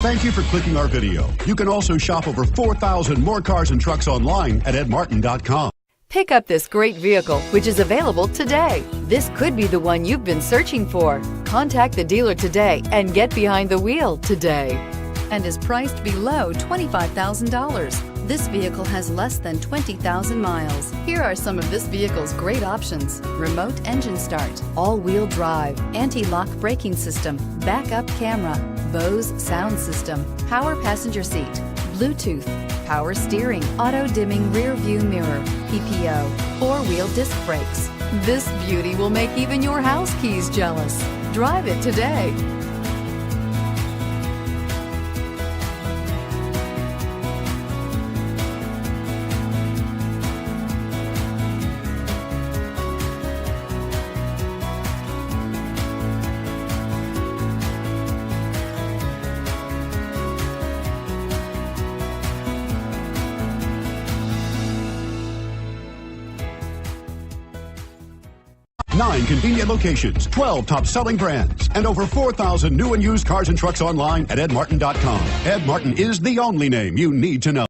Thank you for clicking our video. You can also shop over 4,000 more cars and trucks online at edmartin.com. Pick up this great vehicle, which is available today. This could be the one you've been searching for. Contact the dealer today and get behind the wheel today. And is priced below $25,000. This vehicle has less than 20,000 miles. Here are some of this vehicle's great options: remote engine start, all-wheel drive, anti-lock braking system, backup camera, Bose sound system, power passenger seat, Bluetooth, power steering, auto-dimming rear view mirror, PPO, four-wheel disc brakes. This beauty will make even your house keys jealous. Drive it today. Nine convenient locations, 12 top-selling brands, and over 4,000 new and used cars and trucks online at edmartin.com. Ed Martin is the only name you need to know.